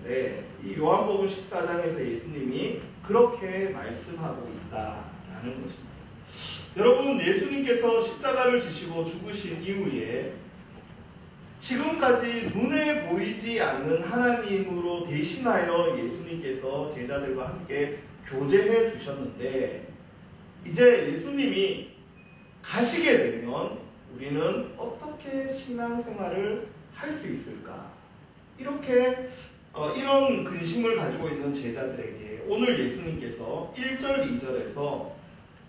있는데 이 요한복음 14장에서 예수님이 그렇게 말씀하고 있다라는 것입니다. 여러분, 예수님께서 십자가를 지시고 죽으신 이후에 지금까지 눈에 보이지 않는 하나님으로 대신하여 예수님께서 제자들과 함께 교제해 주셨는데, 이제 예수님이 가시게 되면 우리는 어떻게 신앙생활을 할 수 있을까? 이렇게 이런 근심을 가지고 있는 제자들에게 오늘 예수님께서 1절, 2절에서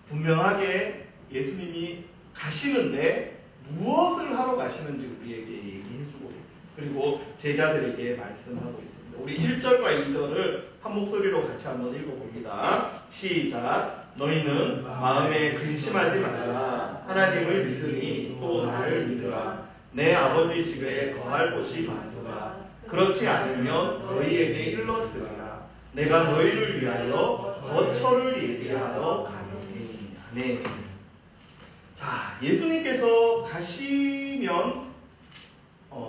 분명하게 예수님이 가시는데 무엇을 하러 가시는지 우리에게 얘기해주고 그리고 제자들에게 말씀하고 있습니다. 우리 1절과 2절을 한 목소리로 같이 한번 읽어봅니다. 시작. 너희는 마음에 근심하지 말라. 하나님을 믿으니 또 나를 믿으라. 내 아버지 집에 거할 곳이 많도다. 그렇지 않으면 너희에게 일렀으리라. 내가 너희를 위하여 거처를 예비하러 가노니. 아멘. 자, 예수님께서 가시면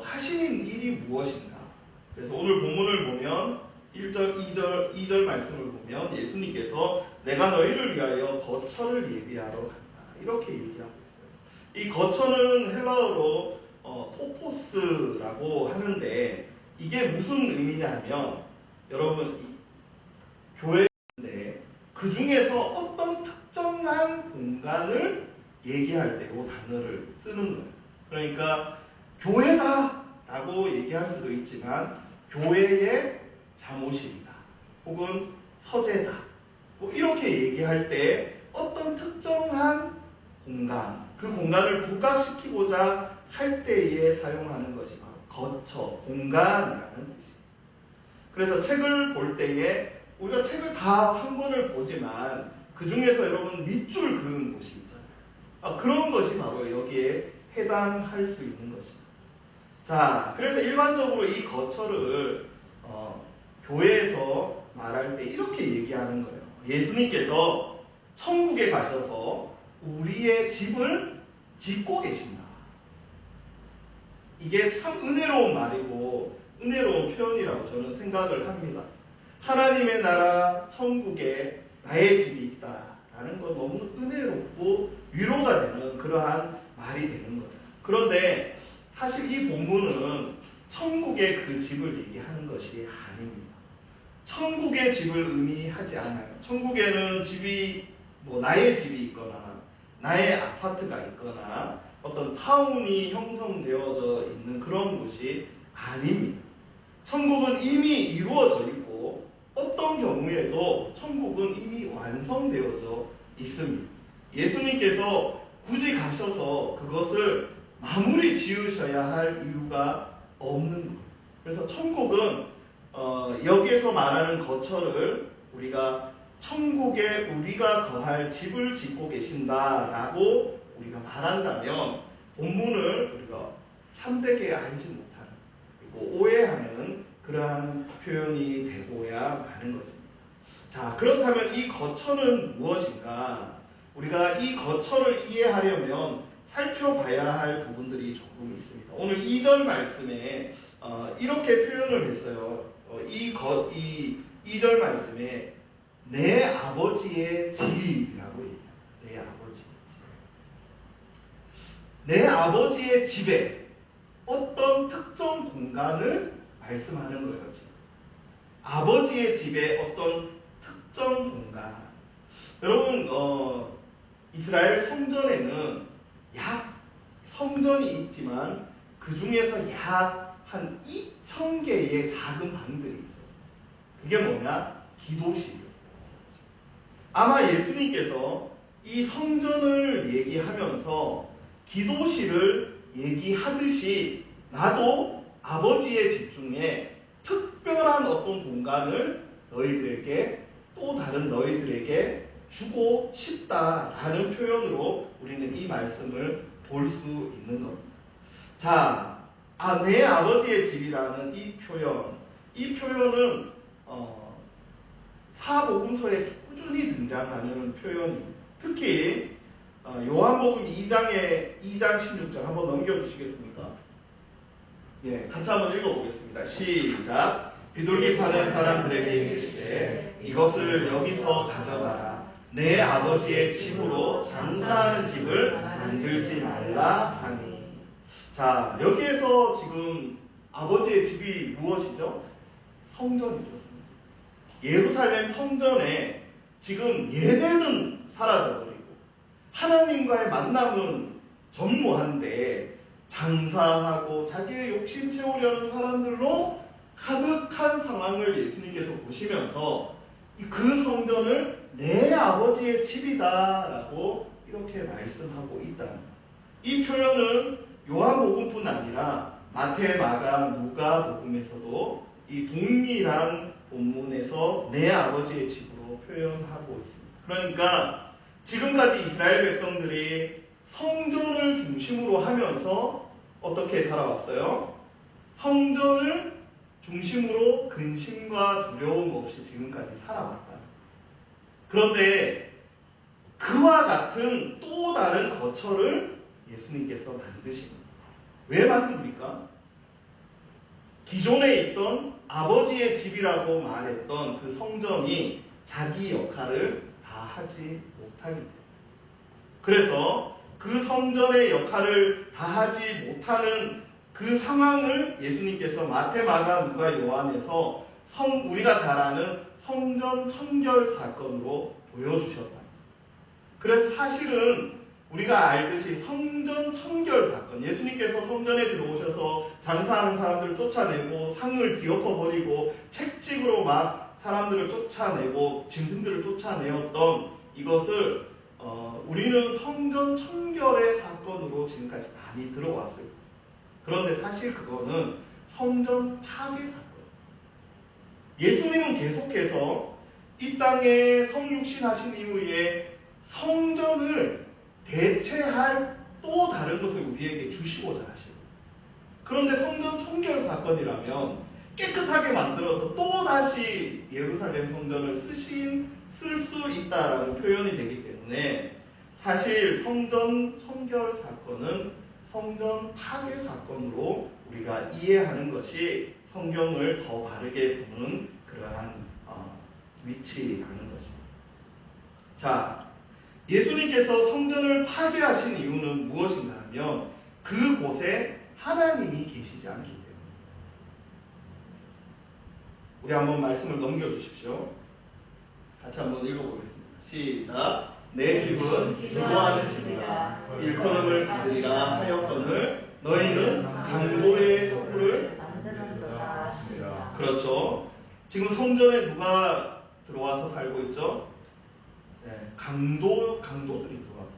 하시는 일이 무엇인가? 그래서 오늘 본문을 보면 1절, 2절 말씀을 보면 예수님께서 내가 너희를 위하여 거처를 예비하러 간다. 이렇게 얘기하고 있어요. 이 거처는 헬라어로 토포스라고 하는데 이게 무슨 의미냐면 여러분 교회인데 그 중에서 어떤 특정한 공간을 얘기할 때 이 단어를 쓰는 거예요. 그러니까 교회다 라고 얘기할 수도 있지만 교회의 잠옷이다 혹은 서재다 뭐 이렇게 얘기할 때 어떤 특정한 공간, 그 공간을 부각시키고자 할 때에 사용하는 것이 바로 거처, 공간이라는 뜻이에요. 그래서 책을 볼 때에 우리가 책을 다 한 권을 보지만 그 중에서 여러분 밑줄 그은 곳이 있잖아요. 그런 것이 바로 여기에 해당할 수 있는 것입니다. 자, 그래서 일반적으로 이 거처를 교회에서 말할 때 이렇게 얘기하는 거예요. 예수님께서 천국에 가셔서 우리의 집을 짓고 계신다. 이게 참 은혜로운 말이고 은혜로운 표현이라고 저는 생각을 합니다. 하나님의 나라 천국에 나의 집이 있다라는 건 너무 은혜롭고 위로가 되는 그러한 말이 되는 거예요. 그런데 사실 이 본문은 천국의 그 집을 얘기하는 것이 아닙니다. 천국의 집을 의미하지 않아요. 천국에는 집이 나의 집이 있거나 나의 아파트가 있거나 어떤 타운이 형성되어져 있는 그런 곳이 아닙니다. 천국은 이미 이루어져 있고 어떤 경우에도 천국은 이미 완성되어져 있습니다. 예수님께서 굳이 가셔서 그것을 마무리 지으셔야 할 이유가 없는 거예요. 그래서 천국은 여기에서 말하는 거처를 우리가 천국에 우리가 거할 집을 짓고 계신다라고 우리가 말한다면 본문을 우리가 참되게 알지 못하는 그리고 오해하는 그러한 표현이 되고야 마는 것입니다. 자, 그렇다면 이 거처는 무엇인가? 우리가 이 거처를 이해하려면 살펴봐야 할 부분들이 조금 있습니다. 오늘 2절 말씀에 이렇게 표현을 했어요. 이 2절 말씀에 내 아버지의 집이라고 얘기합니다. 내 아버지의 집. 내 아버지의 집에 어떤 특정 공간을 말씀하는 거예요. 지금. 아버지의 집에 어떤 특정 공간. 여러분 이스라엘 성전에는 성전이 있지만 그 중에서 약 한 2,000개의 작은 방들이 있어요. 그게 뭐냐? 기도실이었어요. 아마 예수님께서 이 성전을 얘기하면서 기도실을 얘기하듯이 나도 아버지의 집 중에 특별한 어떤 공간을 너희들에게 또 다른 너희들에게 주고 싶다라는 표현으로 우리는 이 말씀을 볼 수 있는 겁니다. 자, 내 아버지의 집이라는 이 표현은 사복음서에 꾸준히 등장하는 표현입니다. 특히 요한복음 2장 16절 한번 넘겨주시겠습니까? 예, 같이 한번 읽어보겠습니다. 시작. 비둘기 파는 사람들에게 이르시되 이것을 여기서 가져가라. 내 아버지의 집으로 장사하는 집을 만들지 말라 하니. 자, 여기에서 지금 아버지의 집이 무엇이죠? 성전이죠. 예루살렘 성전에 지금 예배는 사라져버리고 하나님과의 만남은 전무한데 장사하고 자기의 욕심 채우려는 사람들로 가득한 상황을 예수님께서 보시면서 그 성전을 내 아버지의 집이다라고 이렇게 말씀하고 있다는 거예요. 이 표현은 요한복음뿐 아니라 마태, 마가, 누가 복음에서도 이 동일한 본문에서 내 아버지의 집으로 표현하고 있습니다. 그러니까 지금까지 이스라엘 백성들이 성전을 중심으로 하면서 어떻게 살아왔어요? 성전을 중심으로 근심과 두려움 없이 지금까지 살아왔다. 그런데 그와 같은 또 다른 거처를 예수님께서 만드십니다. 왜 만듭니까? 기존에 있던 아버지의 집이라고 말했던 그 성전이 자기 역할을 다 하지 못하기 때문에. 그래서 그 성전의 역할을 다 하지 못하는 그 상황을 예수님께서 마태, 마가, 누가, 요한에서 우리가 잘 아는 성전 청결 사건으로 보여주셨다. 그래서 사실은 우리가 알듯이 성전 청결 사건, 예수님께서 성전에 들어오셔서 장사하는 사람들을 쫓아내고 상을 뒤엎어버리고 책찍으로 막 사람들을 쫓아내고 짐승들을 쫓아내었던 이것을 우리는 성전 청결의 사건으로 지금까지 많이 들어왔어요. 그런데 사실 그거는 성전 파괴 사건. 예수님은 계속해서 이 땅에 성육신 하신 이후에 성전을 대체할 또 다른 것을 우리에게 주시고자 하시고, 그런데 성전 청결 사건이라면 깨끗하게 만들어서 또다시 예루살렘 성전을 쓸 수 있다라는 표현이 되기 때문에 사실 성전 청결 사건은 성전 파괴 사건으로 우리가 이해하는 것이 성경을 더 바르게 보는 그러한 위치라는 것입니다. 자, 예수님께서 성전을 파괴하신 이유는 무엇인가 하면 그곳에 하나님이 계시지 않기 때문입니다. 우리 한번 말씀을 넘겨주십시오. 같이 한번 읽어보겠습니다. 시작. 내 집은 기도하는 집이라 일컬음을 받으리라 하였거늘 너희는 강도의 소굴을 만드는도다 하시니라. 그렇죠. 지금 성전에 누가 들어와서 살고 있죠? 네, 강도들이 들어와서.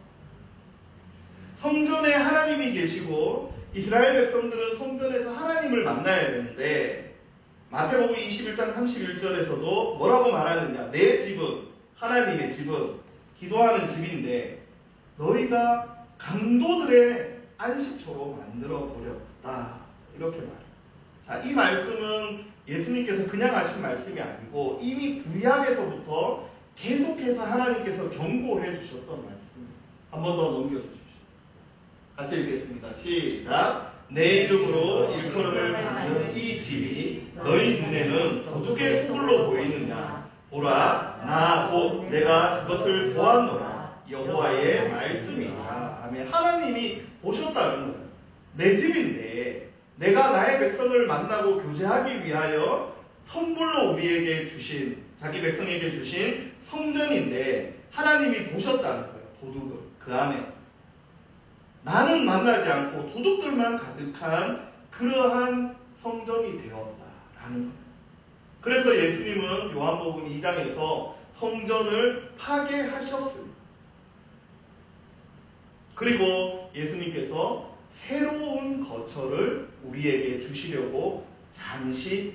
성전에 하나님이 계시고 이스라엘 백성들은 성전에서 하나님을 만나야 되는데 마태복음 21장 31절에서도 뭐라고 말하느냐? 내 집은, 하나님의 집은 기도하는 집인데 너희가 강도들의 안식처로 만들어 버렸다. 이렇게 말해요. 자, 이 말씀은 예수님께서 그냥 하신 말씀이 아니고 이미 구약에서부터 계속해서 하나님께서 경고해 주셨던 말씀입니다. 한 번 더 넘겨주십시오. 같이 읽겠습니다. 시작. 내 이름으로 일컬음을 받는 이 집이 너희 눈에는 도둑의 수굴로 보이느냐? 보라, 나 곧 내가 그것을 보았노라. 여호와의 말씀이다. 아멘. 하나님이 보셨다는 거예요. 내 집인데 내가 나의 백성을 만나고 교제하기 위하여 선물로 우리에게 주신, 자기 백성에게 주신 성전인데 하나님이 보셨다는 거예요. 도둑을 그 안에 나는 만나지 않고 도둑들만 가득한 그러한 성전이 되었다라는 거예요. 그래서 예수님은 요한복음 2장에서 성전을 파괴하셨습니다. 그리고 예수님께서 새로운 거처를 우리에게 주시려고 잠시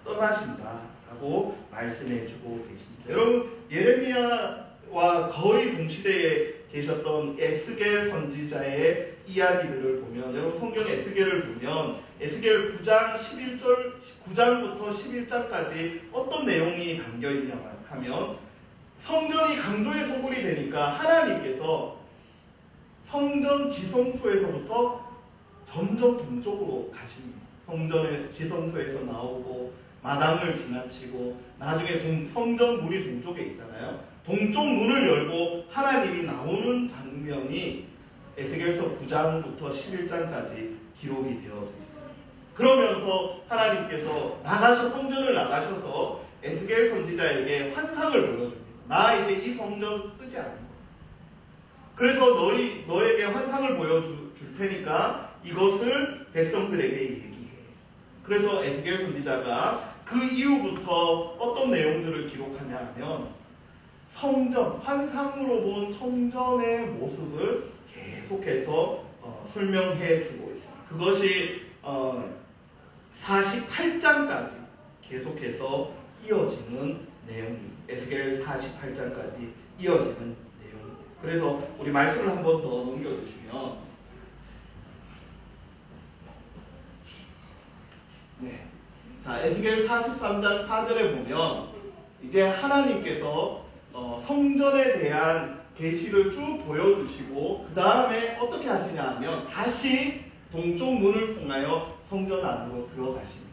떠나신다라고 말씀해주고 계십니다. 여러분, 예레미야와 거의 동시대에 계셨던 에스겔 선지자의 이야기들을 보면, 여러분 성경 에스겔을 보면 에스겔 9장부터 11장까지 어떤 내용이 담겨 있냐 하면 성전이 강도의 소굴이 되니까 하나님께서 성전 지성소에서부터 점점 동쪽으로 가십니다. 성전의 지성소에서 나오고 마당을 지나치고 나중에 성전 문이 동쪽에 있잖아요. 동쪽 문을 열고 하나님이 나오는 장면이 에스겔서 9장부터 11장까지 기록이 되어져 있어요. 그러면서 하나님께서 성전을 나가셔서 에스겔 선지자에게 환상을 보여줍니다. 나 이제 이 성전 쓰지 않는 거야. 그래서 너에게 환상을 보여줄 테니까 이것을 백성들에게 얘기해. 그래서 에스겔 선지자가 그 이후부터 어떤 내용들을 기록하냐 하면 성전, 환상으로 본 성전의 모습을 계속해서 설명해 주고 있습니다. 그것이 48장까지 계속해서 이어지는 내용입니다. 에스겔 48장까지 이어지는 내용입니다. 그래서 우리 말씀을 한 번 더 넘겨주시면 네. 자, 에스겔 43장 4절에 보면 이제 하나님께서 성전에 대한 계시를 쭉 보여주시고 그 다음에 어떻게 하시냐 하면 다시 동쪽 문을 통하여 성전 안으로 들어가십니다.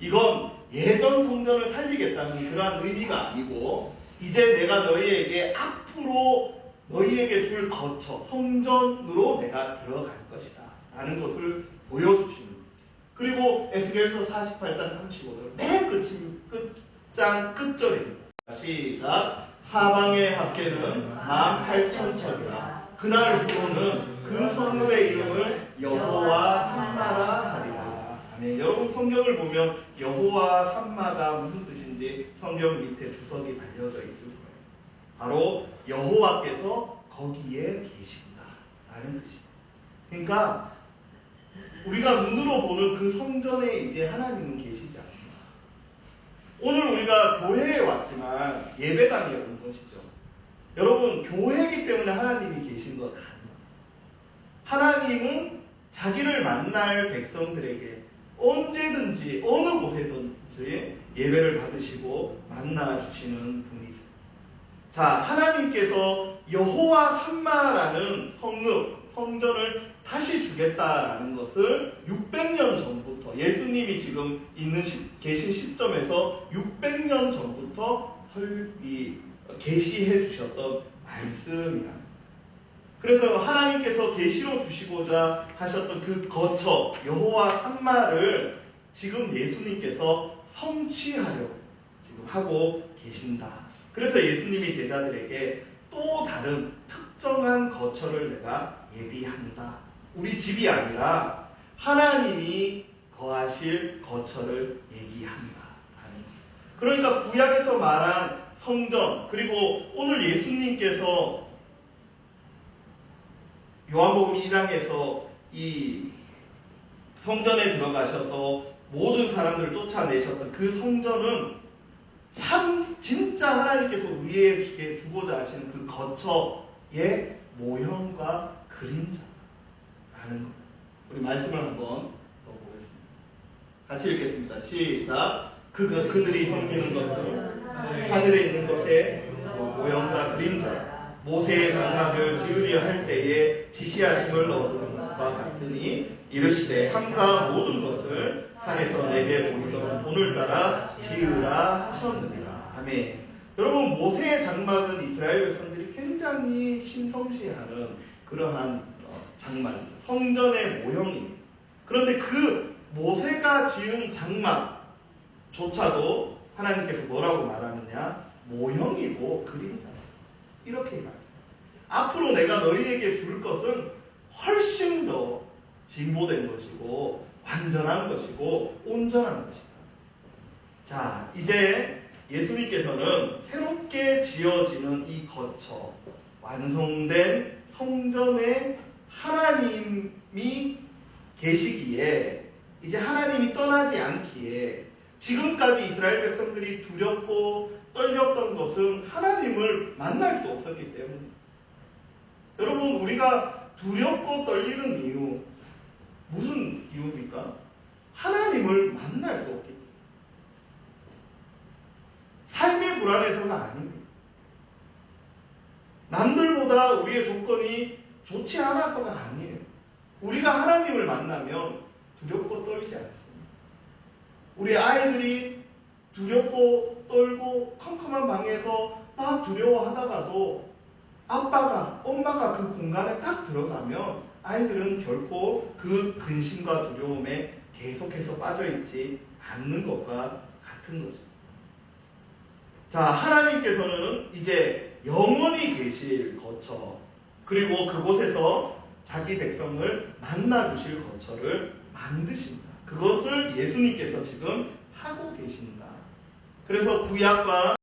이건 예전 성전을 살리겠다는 그러한 의미가 아니고 이제 내가 너희에게 앞으로 너희에게 줄 거처 성전으로 내가 들어갈 것이다 라는 것을 보여주십니다. 그리고 에스겔서 48장 35절 맨 끝장 끝절입니다. 시작. 사방의 합계는 18,000척이라 그날 후로는 그 성읍의 이름을 여호와 산마라 하리라. 아멘. 여러분 성경을 보면 여호와 산마가 무슨 뜻인지 성경 밑에 주석이 달려져 있을 거예요. 바로 여호와께서 거기에 계신다 라는 뜻입니다. 그러니까 우리가 눈으로 보는 그 성전에 이제 하나님은 계시지 않습니다. 오늘 우리가 교회에 왔지만 예배당에 온 것이죠. 여러분 교회이기 때문에 하나님이 계신 것 아닙니다. 하나님은 자기를 만날 백성들에게 언제든지 어느 곳에든지 예배를 받으시고 만나주시는 분이죠. 자, 하나님께서 여호와 산마라는 성전을 다시 주겠다라는 것을 600년 전부터 예수님이 지금 계신 시점에서 600년 전부터 계시해 주셨던 말씀이랍니다. 그래서 하나님께서 계시로 주시고자 하셨던 그 거처 여호와 산마를 지금 예수님께서 성취하려고 지금 하고 계신다. 그래서 예수님이 제자들에게 또 다른 특정한 거처를 내가 예비한다. 우리 집이 아니라 하나님이 거하실 거처를 얘기한다. 그러니까 구약에서 말한 성전, 그리고 오늘 예수님께서 요한복음 2장에서 이 성전에 들어가셔서 모든 사람들을 쫓아내셨던 그 성전은 진짜 하나님께서 우리에게 주고자 하시는 그 거처의 모형과 그림자라는 것. 우리 말씀을 한번 더 보겠습니다. 같이 읽겠습니다. 시작. 그들이 섬기는 것은 하늘에 있는 것의 모형과 그림자. 모세의 장막을 지으려 할 때에 지시하심을 얻은 것과 같으니 이르시되 산과 모든 것을 산에서 내게 보이던 본을 따라 지으라 하셨느니라. 아멘. 여러분 모세의 장막은 이스라엘 백성들이 굉장히 신성시하는 그러한 장막입니다. 성전의 모형입니다. 그런데 그 모세가 지은 장막조차도 하나님께서 뭐라고 말하느냐? 모형이고 그림자. 이렇게 말합니다. 앞으로 내가 너희에게 줄 것은 훨씬 더 진보된 것이고 완전한 것이고 온전한 것이다. 자, 이제 예수님께서는 새롭게 지어지는 이 거처, 완성된 성전에 하나님이 계시기에 이제 하나님이 떠나지 않기에 지금까지 이스라엘 백성들이 두렵고 떨렸던 것은 하나님을 만날 수 없었기 때문입니다. 여러분 우리가 두렵고 떨리는 이유 무슨 이유입니까? 하나님을 만날 수 없기 때문에. 삶의 불안해서가 아닙니다. 남들보다 우리의 조건이 좋지 않아서가 아니에요. 우리가 하나님을 만나면 두렵고 떨지 않습니다. 우리 아이들이 두렵고 떨고 컴컴한 방에서 막 두려워하다가도 아빠가, 엄마가 그 공간에 딱 들어가면 아이들은 결코 그 근심과 두려움에 계속해서 빠져있지 않는 것과 같은 거죠. 자, 하나님께서는 이제 영원히 계실 거처, 그리고 그곳에서 자기 백성을 만나주실 거처를 만드신다. 그것을 예수님께서 지금 하고 계신다. 그래서 구약과